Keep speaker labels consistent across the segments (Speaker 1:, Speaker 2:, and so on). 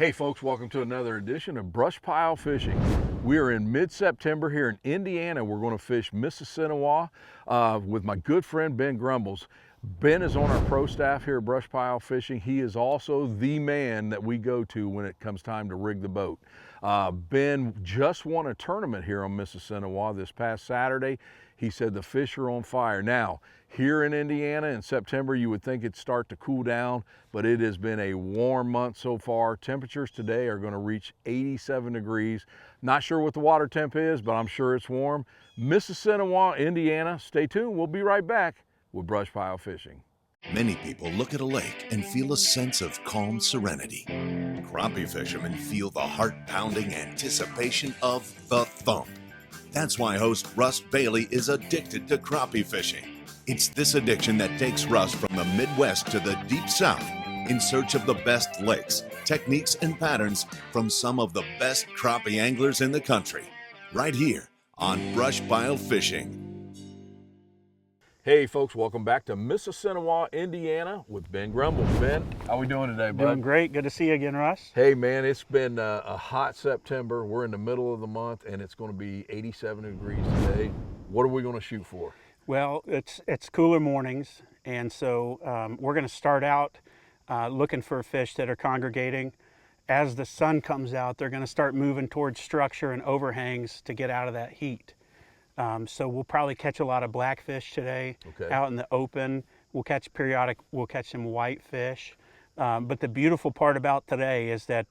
Speaker 1: Hey folks, welcome to another edition of BrushPile Fishing. We are in mid-September here in Indiana. We're going to fish Mississinewa with my good friend Ben Grumbles. Ben is on our pro staff here at BrushPile Fishing. He is also the man that we go to when it comes time to rig the boat. Ben just won a tournament here on Mississinewa this past Saturday. He said the fish are on fire. Now, here in Indiana in September, you would think it'd start to cool down, but it has been a warm month so far. Temperatures today are going to reach 87 degrees. Not sure what the water temp is, but I'm sure it's warm. Mississinewa, Indiana. Stay tuned. We'll be right back with BrushPile Fishing.
Speaker 2: Many people look at a lake and feel a sense of calm serenity. Crappie fishermen feel the heart-pounding anticipation of the thump. That's why host Russ Bailey is addicted to crappie fishing. It's this addiction that takes Russ from the Midwest to the Deep South in search of the best licks, techniques, and patterns from some of the best crappie anglers in the country. Right here on BrushPile Fishing.
Speaker 1: Hey folks, welcome back to Mississinewa, Indiana with Ben Grumbles. Ben, how we doing today, bud?
Speaker 3: Doing great. Good to see you again, Russ.
Speaker 1: Hey man, it's been a hot September. We're in the middle of the month and it's going to be 87 degrees today. What are we going to shoot for?
Speaker 3: Well, it's cooler mornings, and so we're going to start out looking for fish that are congregating. As the sun comes out, they're going to start moving towards structure and overhangs to get out of that heat. So we'll probably catch a lot of blackfish today out in the open. We'll catch some whitefish. But the beautiful part about today is that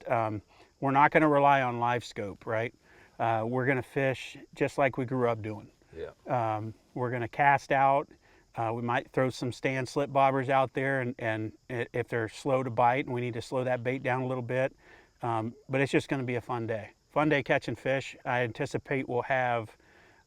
Speaker 3: we're not going to rely on live scope, right? We're going to fish just like we grew up doing.
Speaker 1: Yeah.
Speaker 3: We're going to cast out. We might throw some stand slip bobbers out there, and if they're slow to bite and we need to slow that bait down a little bit. But it's just going to be a fun day. Fun day catching fish. I anticipate we'll have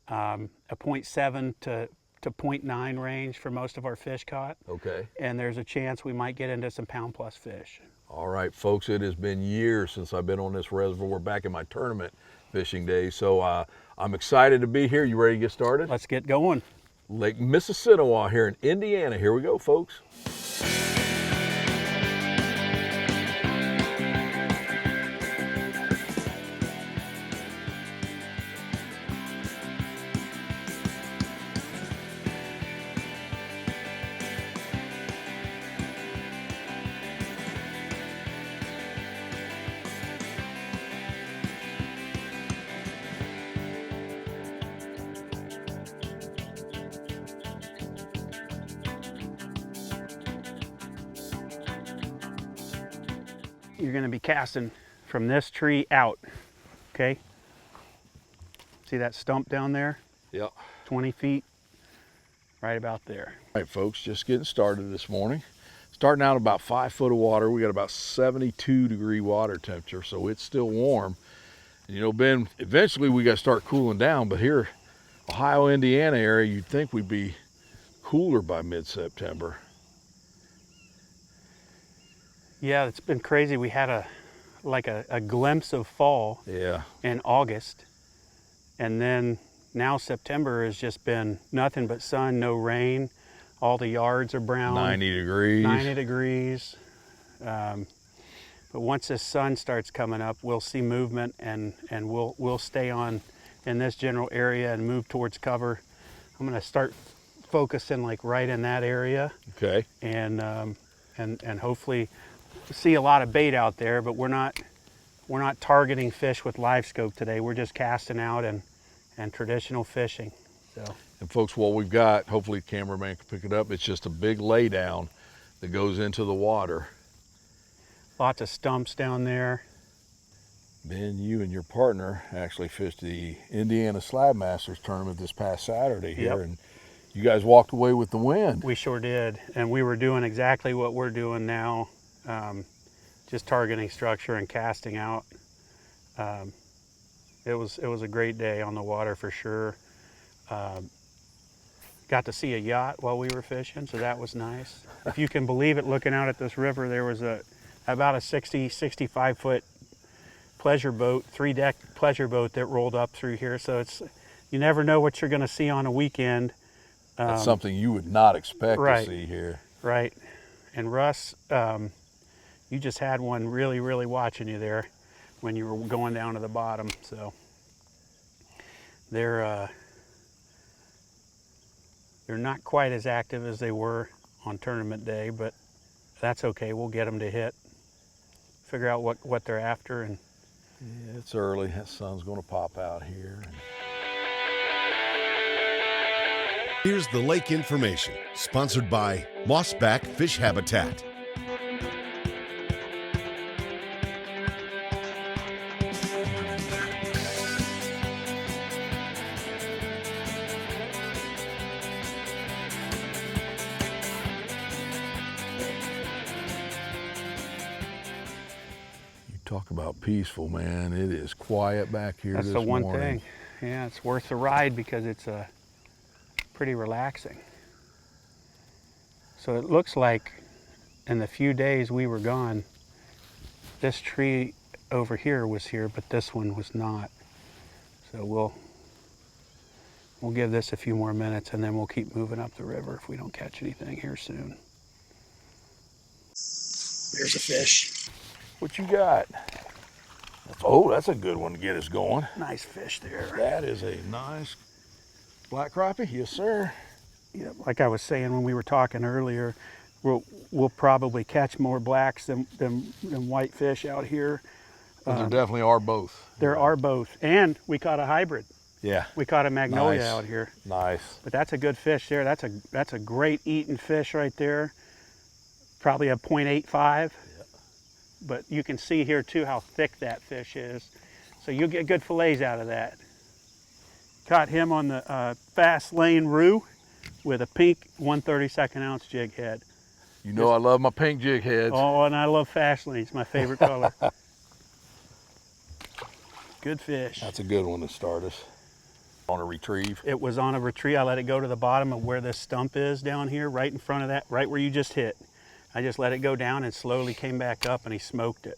Speaker 3: a 0.7 to 0.9 range for most of our fish caught. Okay. And there's a chance we might get into some pound plus fish.
Speaker 1: All right, folks, it has been years since I've been on this reservoir back in my tournament fishing days. So I'm excited to be here. You ready to get started?
Speaker 3: Let's get going.
Speaker 1: Lake Mississinewa here in Indiana. Here we go, folks.
Speaker 3: You're going to be casting from this tree out, okay? See that stump down there?
Speaker 1: Yep.
Speaker 3: 20 feet, right about there.
Speaker 1: All right, folks, just getting started this morning. Starting out about 5 foot of water. We got about 72 degree water temperature, so it's still warm. And, you know, Ben, eventually we got to start cooling down, but here, Ohio, Indiana area, you'd think we'd be cooler by mid-September.
Speaker 3: Yeah, it's been crazy. We had a glimpse of fall in August, and then now September has just been nothing but sun, no rain. All the yards are brown.
Speaker 1: 90 degrees.
Speaker 3: 90 degrees. But once the sun starts coming up, we'll see movement, and we'll stay on in this general area and move towards cover. I'm going to start focusing like right in that area. Okay. And hopefully see a lot of bait out there, but we're not targeting fish with live scope today. We're just casting out and traditional fishing. So.
Speaker 1: And folks, what we've got, hopefully the cameraman can pick it up, it's just a big laydown that goes into the water.
Speaker 3: Lots of stumps down there.
Speaker 1: Ben, you and your partner actually fished the Indiana Slab Masters tournament this past Saturday here, and you guys walked away with the win.
Speaker 3: We sure did, and we were doing exactly what we're doing now. Just targeting structure and casting out. It was a great day on the water for sure. Got to see a yacht while we were fishing, so that was nice. If you can believe it, looking out at this river, there was about a 65 foot pleasure boat, 3-deck pleasure boat that rolled up through here. So you never know what you're going to see on a weekend.
Speaker 1: That's something you would not expect to see here.
Speaker 3: Right. And Russ, you just had one really, really watching you there when you were going down to the bottom. So they're not quite as active as they were on tournament day, but that's okay. We'll get them to hit, figure out what they're after. And
Speaker 1: yeah, it's early. That sun's going to pop out here.
Speaker 2: Here's the lake information, sponsored by Mossback Fish Habitat.
Speaker 1: Talk about peaceful, man. It is quiet back here.
Speaker 3: That's
Speaker 1: this
Speaker 3: the one
Speaker 1: morning.
Speaker 3: thing. Yeah, it's worth the ride because it's pretty relaxing. So it looks like in the few days we were gone, this tree over here was here, but this one was not. So we'll give this a few more minutes and then we'll keep moving up the river if we don't catch anything here soon. There's a fish.
Speaker 1: What you got? Oh, that's a good one to get us going.
Speaker 3: Nice fish there.
Speaker 1: That is a nice black crappie. Yes, sir.
Speaker 3: Yeah, like I was saying when we were talking earlier, we'll probably catch more blacks than white fish out here.
Speaker 1: But there definitely are both.
Speaker 3: There are both. And we caught a hybrid.
Speaker 1: Yeah.
Speaker 3: We caught a magnolia
Speaker 1: Nice.
Speaker 3: out here.
Speaker 1: Nice.
Speaker 3: But that's a good fish there. That's a great eating fish right there. Probably a 0.85. But you can see here too how thick that fish is. So you'll get good fillets out of that. Caught him on the fast lane roo with a pink 1/32 ounce jig head.
Speaker 1: You know I love my pink jig heads.
Speaker 3: Oh, and I love fast lanes, my favorite color. Good fish.
Speaker 1: That's a good one to start us. On a retrieve.
Speaker 3: It was on a retrieve. I let it go to the bottom of where this stump is down here, right in front of that, right where you just hit. I just let it go down and slowly came back up and he smoked it.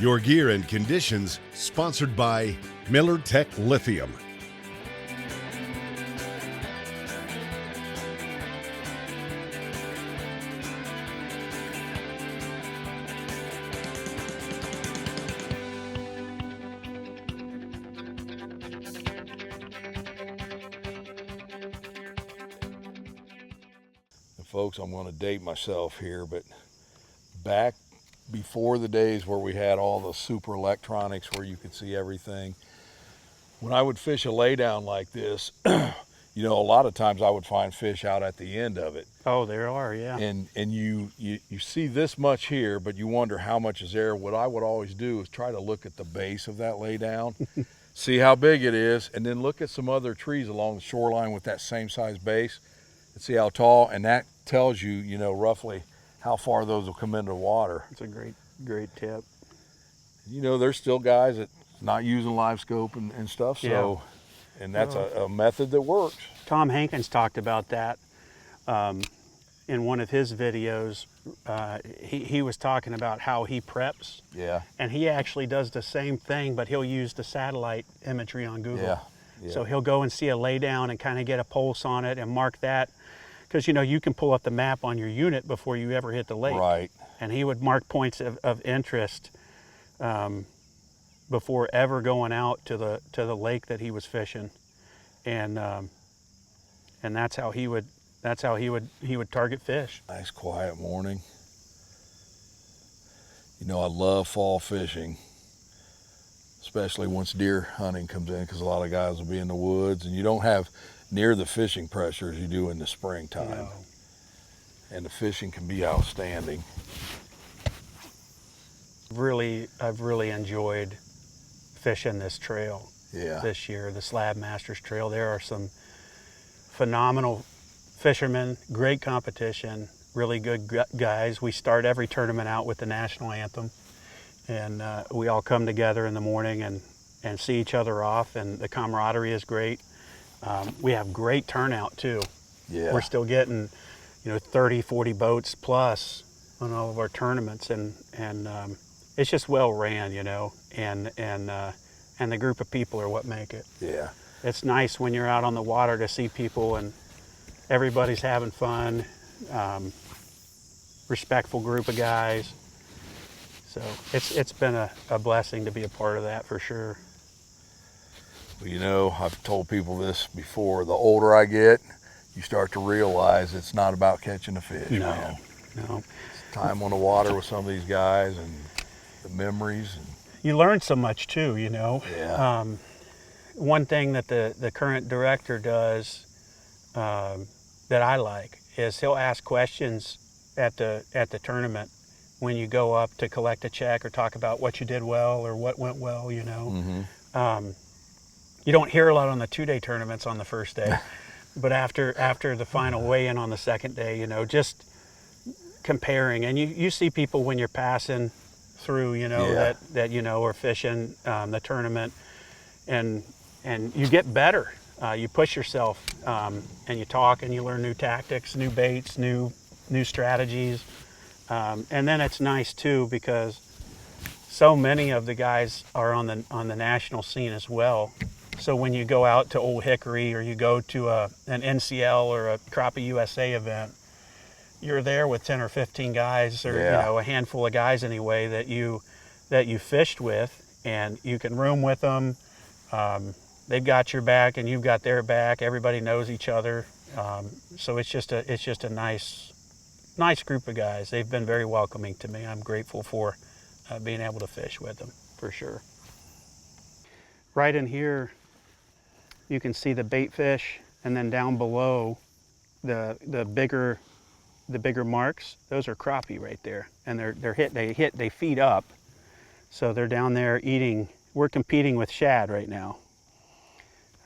Speaker 2: Your gear and conditions, sponsored by Millertech Lithium.
Speaker 1: Folks, I'm going to date myself here, but back before the days where we had all the super electronics where you could see everything, when I would fish a laydown like this, you know, a lot of times I would find fish out at the end of it.
Speaker 3: Oh, there are, yeah.
Speaker 1: And you see this much here, but you wonder how much is there. What I would always do is try to look at the base of that laydown, see how big it is, and then look at some other trees along the shoreline with that same size base and see how tall, and that tells you, you know, roughly how far those will come into the water.
Speaker 3: It's a great tip.
Speaker 1: You know, there's still guys that not using live scope and stuff, so, yeah. And that's a method that works.
Speaker 3: Tom Hankins talked about that in one of his videos. He was talking about how he preps.
Speaker 1: Yeah.
Speaker 3: And he actually does the same thing, but he'll use the satellite imagery on Google.
Speaker 1: Yeah. Yeah.
Speaker 3: So he'll go and see a laydown and kind of get a pulse on it and mark that. Because, you know, you can pull up the map on your unit before you ever hit the lake.
Speaker 1: Right.
Speaker 3: And he would mark points of interest before ever going out to the lake that he was fishing. And that's how he would target fish.
Speaker 1: Nice quiet morning. You know, I love fall fishing, especially once deer hunting comes in, because a lot of guys will be in the woods and you don't have near the fishing pressure as you do in the springtime.
Speaker 3: No.
Speaker 1: And the fishing can be outstanding.
Speaker 3: I've really enjoyed fishing this trail this year, the Slab Masters Trail. There are some phenomenal fishermen, great competition, really good guys. We start every tournament out with the national anthem, and we all come together in the morning and see each other off, and the camaraderie is great. We have great turnout too.
Speaker 1: Yeah.
Speaker 3: We're still getting, 30, 40 boats plus on all of our tournaments, and it's just well ran, and and the group of people are what make it.
Speaker 1: Yeah.
Speaker 3: It's nice when you're out on the water to see people and everybody's having fun, respectful group of guys. So it's been a blessing to be a part of that for sure.
Speaker 1: Well, you know, I've told people this before, the older I get, you start to realize it's not about catching a fish, man.
Speaker 3: No.
Speaker 1: It's time on the water with some of these guys and the memories. And
Speaker 3: You learn so much too, you know.
Speaker 1: yeah.
Speaker 3: One thing that the current director does that I like is he'll ask questions at the tournament when you go up to collect a check or talk about what you did well or what went well, you know.
Speaker 1: Mm-hmm.
Speaker 3: You don't hear a lot on the 2-day tournaments on the first day, but after the final weigh-in on the second day, you know, just comparing. And you see people when you're passing through, you know,
Speaker 1: Yeah.
Speaker 3: that you know are fishing the tournament, and you get better. You push yourself, and you talk and you learn new tactics, new baits, new strategies. And then it's nice too because so many of the guys are on the national scene as well. So when you go out to Old Hickory or you go to an NCL or a Crappie USA event, you're there with 10 or 15 guys, or
Speaker 1: Yeah.
Speaker 3: you know, a handful of guys anyway that you fished with, and you can room with them. They've got your back and you've got their back. Everybody knows each other, so it's just a nice group of guys. They've been very welcoming to me. I'm grateful for being able to fish with them for sure. Right in here, you can see the bait fish, and then down below, the bigger marks. Those are crappie right there, and they feed up, so they're down there eating. We're competing with shad right now,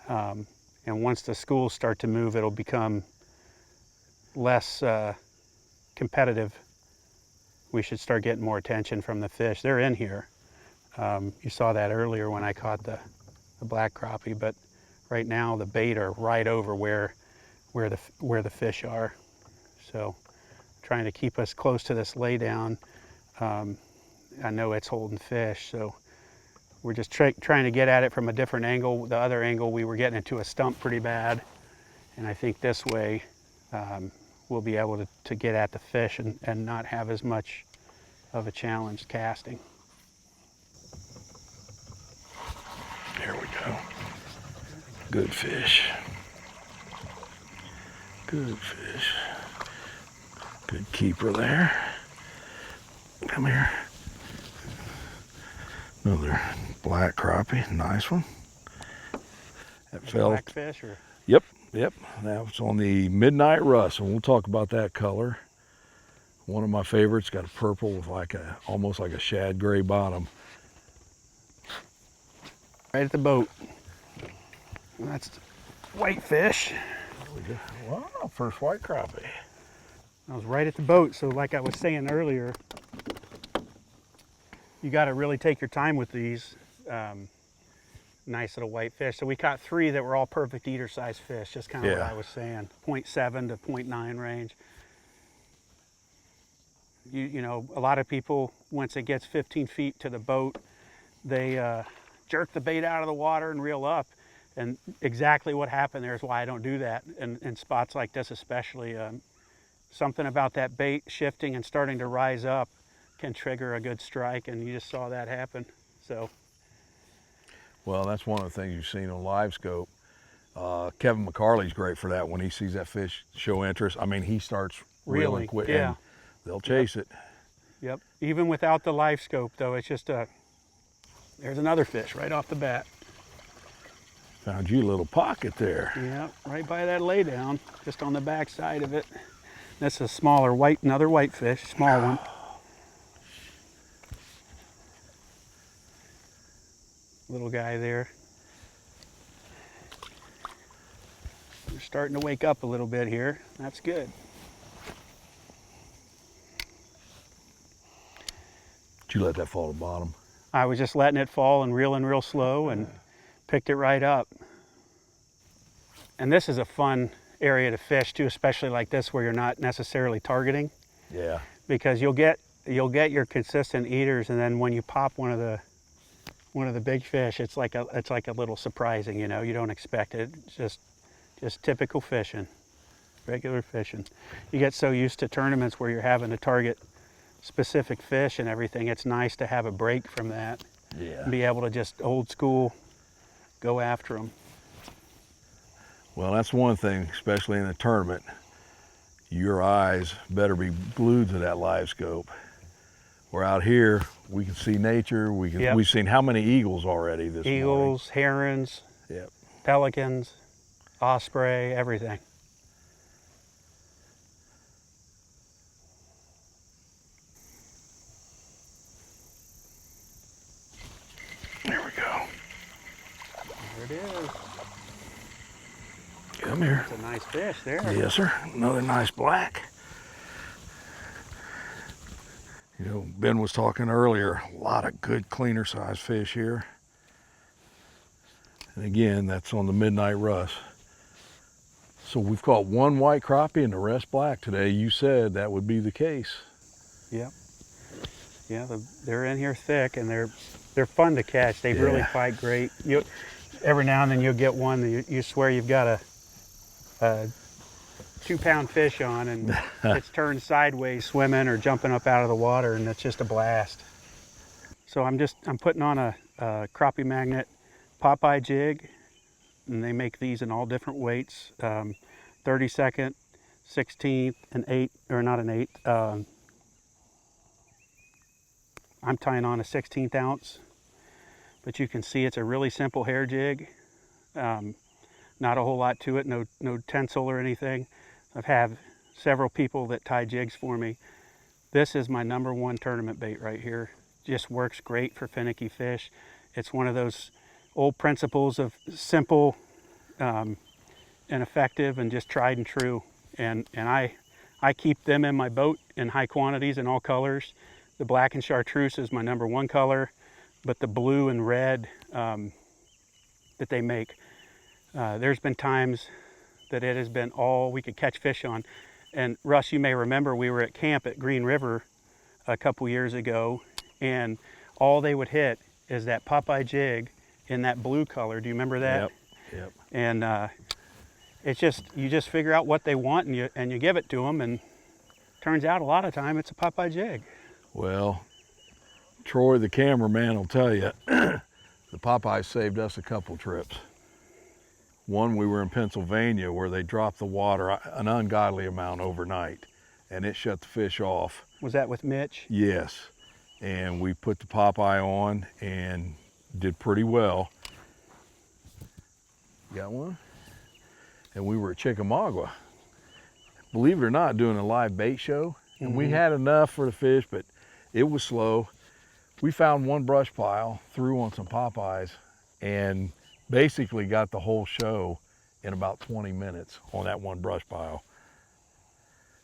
Speaker 3: and once the schools start to move, it'll become less competitive. We should start getting more attention from the fish. They're in here. You saw that earlier when I caught the black crappie, but right now the bait are right over where the fish are. So trying to keep us close to this lay down. I know it's holding fish, so we're just trying to get at it from a different angle. The other angle, we were getting into a stump pretty bad, and I think this way we'll be able to get at the fish and not have as much of a challenge casting.
Speaker 1: There we go. Good fish. Good fish. Good keeper there. Come here. Another black crappie, nice one. That fell.
Speaker 3: Blackfish or?
Speaker 1: Yep. That was on the Midnight Rust, and we'll talk about that color. One of my favorites, got a purple with almost like a shad gray bottom.
Speaker 3: Right at the boat. That's whitefish.
Speaker 1: Wow, first white crappie.
Speaker 3: I was right at the boat, so like I was saying earlier, you got to really take your time with these nice little white fish. So we caught 3 that were all perfect eater size fish, just kind of what
Speaker 1: Yeah.
Speaker 3: I was saying, 0.7 to 0.9 range. You know, a lot of people, once it gets 15 feet to the boat, they jerk the bait out of the water and reel up. And exactly what happened there is why I don't do that in spots like this especially. Something about that bait shifting and starting to rise up can trigger a good strike, and you just saw that happen. So,
Speaker 1: Well, that's one of the things you've seen on Live Scope. Kevin McCarley's great for that. When he sees that fish show interest, I mean, he starts reeling quick,
Speaker 3: yeah.
Speaker 1: and they'll chase it.
Speaker 3: Yep. Even without the live scope, though, it's just there's another fish right off the bat.
Speaker 1: Found you a little pocket there.
Speaker 3: Yep, right by that lay down, just on the back side of it. That's a smaller another white fish, small one. Little guy there. We're starting to wake up a little bit here. That's good.
Speaker 1: Did you let that fall to the bottom?
Speaker 3: I was just letting it fall and reeling real slow and picked it right up. And this is a fun area to fish too, especially like this where you're not necessarily targeting,
Speaker 1: Yeah.
Speaker 3: because you'll get your consistent eaters, and then when you pop one of one of the big fish. It's like a little surprising, you know. You don't expect it. It's just typical fishing, regular fishing. You get so used to tournaments where you're having to target specific fish and everything. It's nice to have a break from that.
Speaker 1: Yeah.
Speaker 3: And be able to just old school go after them.
Speaker 1: Well, that's one thing, especially in a tournament. Your eyes better be glued to that live scope. We're out here, we can see nature. We've seen how many eagles already this morning?
Speaker 3: Eagles, herons,
Speaker 1: yep,
Speaker 3: pelicans, osprey, everything.
Speaker 1: There we go.
Speaker 3: There it is.
Speaker 1: Come here.
Speaker 3: It's a nice fish there.
Speaker 1: Yes, sir. Another nice black. You know, Ben was talking earlier, a lot of good cleaner size fish here. And again, that's on the midnight rust. So we've caught one white crappie and the rest black today. You said that would be the case.
Speaker 3: Yep. Yeah, they're in here thick, and they're fun to catch. They really fight great. Every now and then you'll get one that you swear you've got a 2-pound fish on, and it's turned sideways swimming or jumping up out of the water, and it's just a blast. So I'm putting on a crappie magnet Popeye jig, and they make these in all different weights, 32nd, 16th, an 8, or not an 8. I'm tying on a 16th ounce, but you can see it's a really simple hair jig. Not a whole lot to it, no tensile or anything. I've had several people that tie jigs for me. This is my #1 tournament bait right here. Just works great for finicky fish. It's one of those old principles of simple and effective and just tried and true. And I keep them in my boat in high quantities in all colors. The black and chartreuse is my #1 color, but the blue and red that they make, there's been times that it has been all we could catch fish on. And Russ, you may remember we were at camp at Green River a couple years ago, and all they would hit is that Popeye jig in that blue color. Do you remember that?
Speaker 1: Yep.
Speaker 3: And it's just, you just figure out what they want and you give it to them, and turns out a lot of time it's a Popeye jig.
Speaker 1: Well, Troy, the cameraman, will tell you, the Popeye saved us a couple trips. One, we were in Pennsylvania where they dropped the water an ungodly amount overnight, and it shut the fish off.
Speaker 3: Was that with Mitch?
Speaker 1: Yes, and we put the Popeye on and did pretty well. Got one? And we were at Chickamauga, believe it or not, doing a live bait show, and we had enough for the fish, but it was slow. We found one brush pile, threw on some Popeyes, and basically got the whole show in about 20 minutes on that one brush pile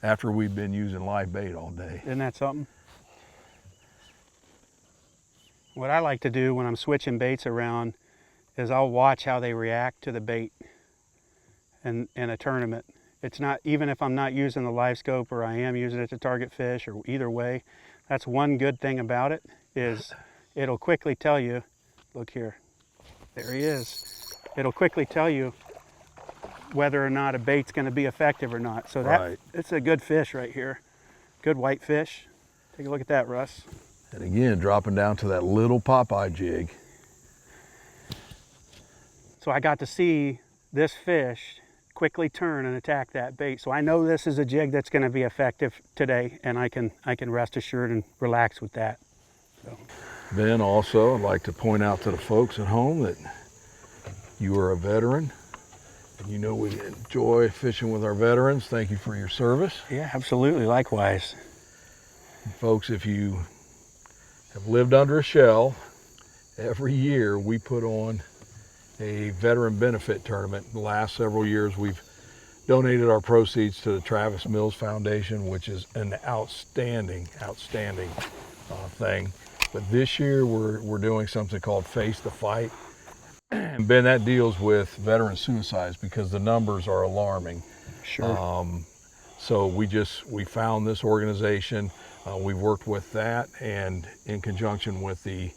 Speaker 1: after we'd been using live bait all day.
Speaker 3: Isn't that something? What I like to do when I'm switching baits around is I'll watch how they react to the bait in a tournament. It's not, even if I'm not using the live scope or I am using it to target fish, or either way, that's one good thing about it, is it'll quickly tell you, look here, there he is. It'll quickly tell you whether or not a bait's going to be effective or not. So that it's a good fish right here. Good white fish. Take a look at that, Russ.
Speaker 1: And again, dropping down to that little Popeye jig.
Speaker 3: So I got to see this fish quickly turn and attack that bait. So I know this is a jig that's going to be effective today, and I can rest assured and relax with that. So.
Speaker 1: Ben, also, I'd like to point out to the folks at home that you are a veteran, and you know we enjoy fishing with our veterans. Thank you for your service.
Speaker 3: Yeah, absolutely, likewise.
Speaker 1: Folks, if you have lived under a shell, every year we put on a veteran benefit tournament. The last several years we've donated our proceeds to the Travis Mills Foundation, which is an outstanding thing. But this year we're doing something called Face the Fight. And Ben, that deals with veteran suicides because the numbers are alarming.
Speaker 3: Sure.
Speaker 1: So we found this organization. We've worked with that, and in conjunction with the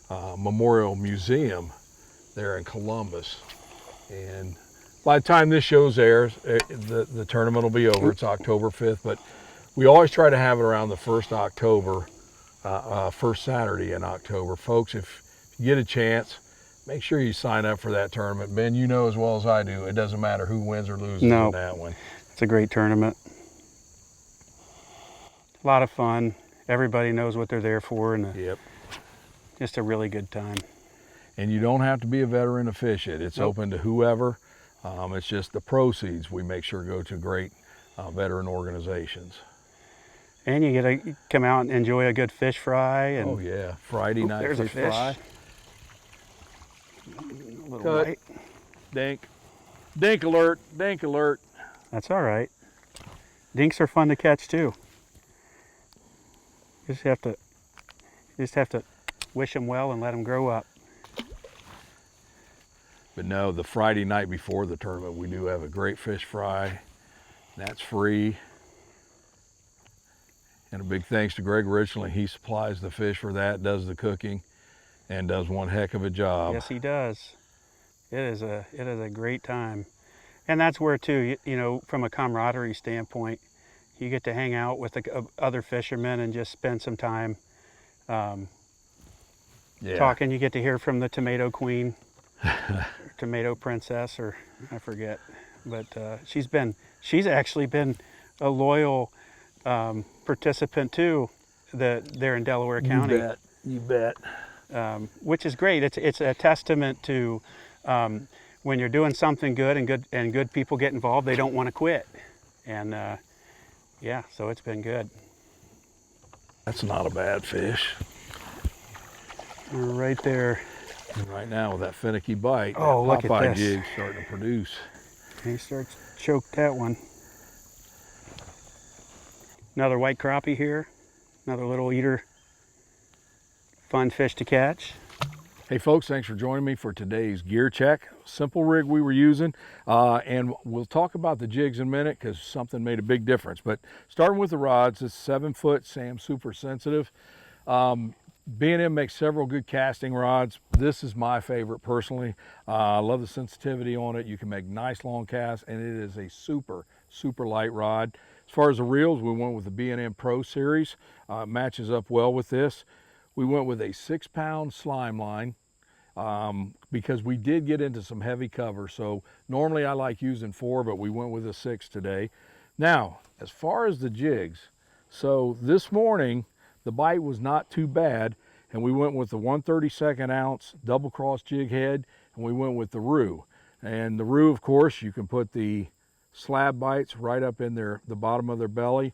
Speaker 1: Memorial Museum there in Columbus. And by the time this shows airs, the tournament will be over. It's October 5th, but we always try to have it around the first October, first Saturday in October. Folks, if you get a chance, make sure you sign up for that tournament. Ben, you know as well as I do, it doesn't matter who wins or loses in that one.
Speaker 3: It's a great tournament. A lot of fun. Everybody knows what they're there for, and just a really good time.
Speaker 1: And you don't have to be a veteran to fish it. It's open to whoever. It's just the proceeds we make sure go to great veteran organizations.
Speaker 3: And you get to come out and enjoy a good fish fry. And
Speaker 1: oh yeah, Friday night fish fry.
Speaker 3: A little
Speaker 1: Cut.
Speaker 3: white.
Speaker 1: Dink. Dink alert, dink alert.
Speaker 3: That's all right. Dinks are fun to catch too. You just have to wish them well and let them grow up.
Speaker 1: But no, the Friday night before the tournament, we do have a great fish fry. That's free. And a big thanks to Greg originally. He supplies the fish for that, does the cooking, and does one heck of a job.
Speaker 3: Yes, he does. It is a great time. And that's where too, you know, from a camaraderie standpoint, you get to hang out with the other fishermen and just spend some time talking. You get to hear from the Tomato Queen, or Tomato Princess, or I forget. But she's actually been a loyal participant too. There in Delaware County.
Speaker 1: You bet.
Speaker 3: Which is great. It's a testament to when you're doing something good and good people get involved, they don't want to quit. And yeah, so it's been good.
Speaker 1: That's not a bad fish.
Speaker 3: We're right there.
Speaker 1: And right now with that finicky bite,
Speaker 3: oh,
Speaker 1: that
Speaker 3: look at
Speaker 1: Popeye
Speaker 3: this.
Speaker 1: jig starting to produce.
Speaker 3: He starts to choke that one. Another white crappie here. Another little eater. Fun fish to catch.
Speaker 1: Hey folks, thanks for joining me for today's gear check. Simple rig we were using, and we'll talk about the jigs in a minute because something made a big difference. But starting with the rods, it's 7-foot Sam Super Sensitive. B&M makes several good casting rods. This is my favorite personally. I love the sensitivity on it. You can make nice long casts, and it is a super, super light rod. As far as the reels, we went with the B&M Pro Series. Matches up well with this. We went with a 6-pound slime line because we did get into some heavy cover. So normally I like using 4, but we went with a 6 today. Now, as far as the jigs, so this morning the bite was not too bad, and we went with the 1/32 ounce double cross jig head, and we went with the rue. And the rue, of course, you can put the slab bites right up in the bottom of their belly.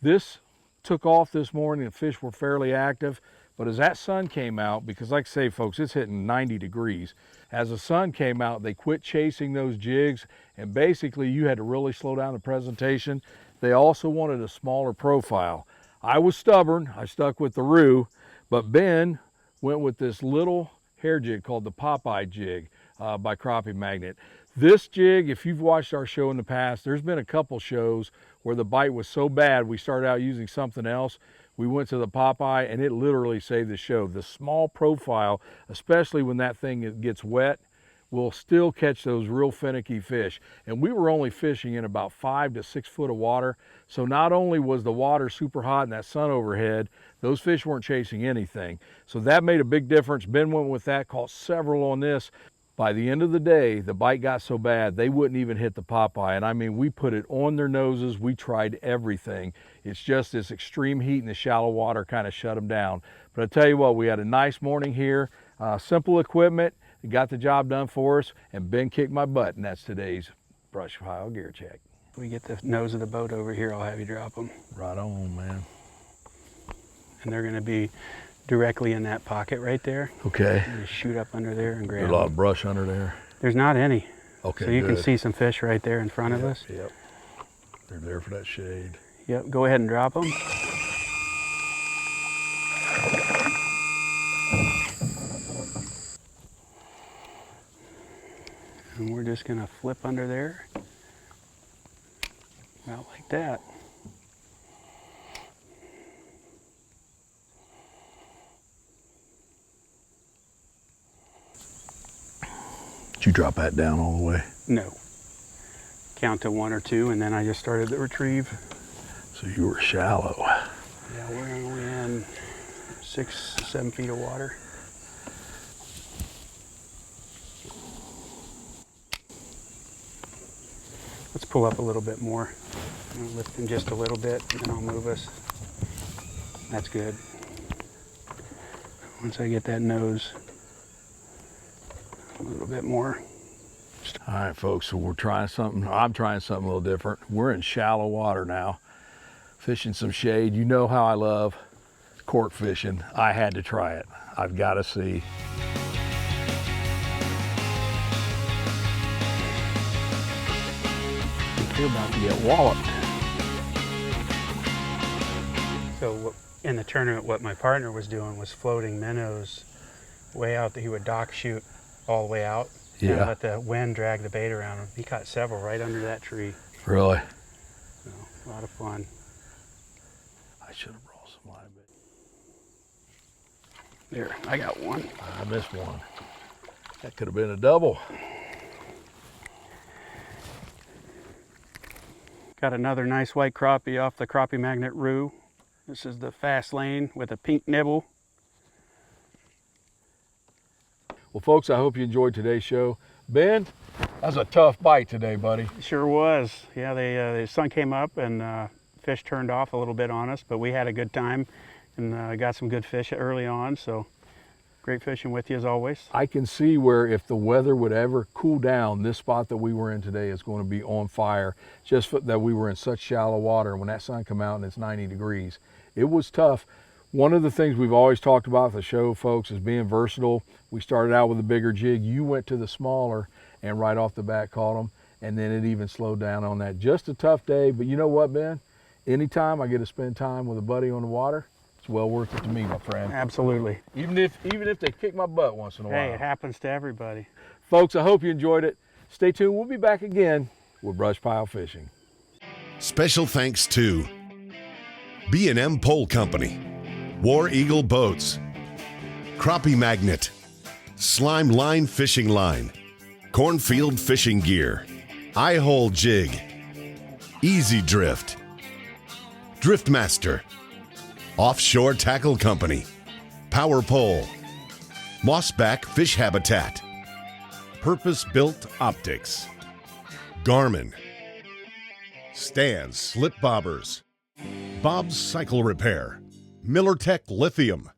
Speaker 1: This took off this morning. The fish were fairly active. But as that sun came out, because like I say, folks, it's hitting 90 degrees. As the sun came out, they quit chasing those jigs, and basically you had to really slow down the presentation. They also wanted a smaller profile. I was stubborn, I stuck with the rue, but Ben went with this little hair jig called the Popeye jig by Crappie Magnet. This jig, if you've watched our show in the past, there's been a couple shows where the bite was so bad we started out using something else. We went to the Popeye and it literally saved the show. The small profile, especially when that thing gets wet, will still catch those real finicky fish. And we were only fishing in about 5 to 6 foot of water. So not only was the water super hot and that sun overhead, those fish weren't chasing anything. So that made a big difference. Ben went with that, caught several on this. By the end of the day, the bite got so bad, they wouldn't even hit the Popeye. And I mean, we put it on their noses. We tried everything. It's just this extreme heat in the shallow water kind of shut them down. But I tell you what, we had a nice morning here. Simple equipment, it got the job done for us, and Ben kicked my butt, and that's today's BrushPile gear check.
Speaker 3: We get the nose of the boat over here, I'll have you drop them.
Speaker 1: Right on, man.
Speaker 3: And they're gonna be directly in that pocket right there.
Speaker 1: Okay.
Speaker 3: You just shoot up under there and grab
Speaker 1: There's a lot of brush under there.
Speaker 3: There's not any.
Speaker 1: Okay,
Speaker 3: so you
Speaker 1: good.
Speaker 3: can see some fish right there in front of us.
Speaker 1: Yep. They're there for that shade.
Speaker 3: Yep, go ahead and drop them. And we're just gonna flip under there. About like that.
Speaker 1: drop that down all the way?
Speaker 3: No. Count to 1 or 2, and then I just started the retrieve.
Speaker 1: So you were shallow.
Speaker 3: Yeah, we're only in 6, 7 feet of water. Let's pull up a little bit more. I'll lift him just a little bit, and then I'll move us. That's good. Once I get that nose a little bit more.
Speaker 1: All right, folks, so we're trying something. I'm trying something a little different. We're in shallow water now, fishing some shade. You know how I love cork fishing. I had to try it. I've got to see. You're about to get walloped.
Speaker 3: So in the tournament, what my partner was doing was floating minnows way out that he would dock shoot all the way out.
Speaker 1: Yeah.
Speaker 3: And let the wind drag the bait around him. He caught several right under that tree.
Speaker 1: Really?
Speaker 3: So, a lot of fun.
Speaker 1: I should have brought some live bait.
Speaker 3: There, I got one.
Speaker 1: I missed one. That could have been a double.
Speaker 3: Got another nice white crappie off the crappie magnet roo. This is the fast lane with a pink nibble.
Speaker 1: Well, folks, I hope you enjoyed today's show. Ben, that was a tough bite today, buddy.
Speaker 3: Sure was. Yeah, the sun came up and fish turned off a little bit on us, but we had a good time and got some good fish early on. So great fishing with you as always.
Speaker 1: I can see where if the weather would ever cool down, this spot that we were in today is going to be on fire. Just that we were in such shallow water. When that sun come out and it's 90 degrees, it was tough. One of the things we've always talked about the show, folks, is being versatile. We started out with a bigger jig. You went to the smaller and right off the bat caught them, and then it even slowed down on that. Just a tough day, but you know what, Ben? Anytime I get to spend time with a buddy on the water, it's well worth it to me, my friend.
Speaker 3: Absolutely.
Speaker 1: Even if they kick my butt once in a while.
Speaker 3: Hey, it happens to everybody.
Speaker 1: Folks, I hope you enjoyed it. Stay tuned. We'll be back again with BrushPile Fishing.
Speaker 2: Special thanks to B&M Pole Company, War Eagle Boats, Crappie Magnet, Slime Line Fishing Line, Cornfield Fishing Gear, Eye-Hole Jig, Easy Drift, Driftmaster, Offshore Tackle Company, Power Pole, Mossback Fish Habitat, Purpose-Built Optics, Garmin, Stan's Slip Bobbers, Bob's Cycle Repair, Millertech Lithium,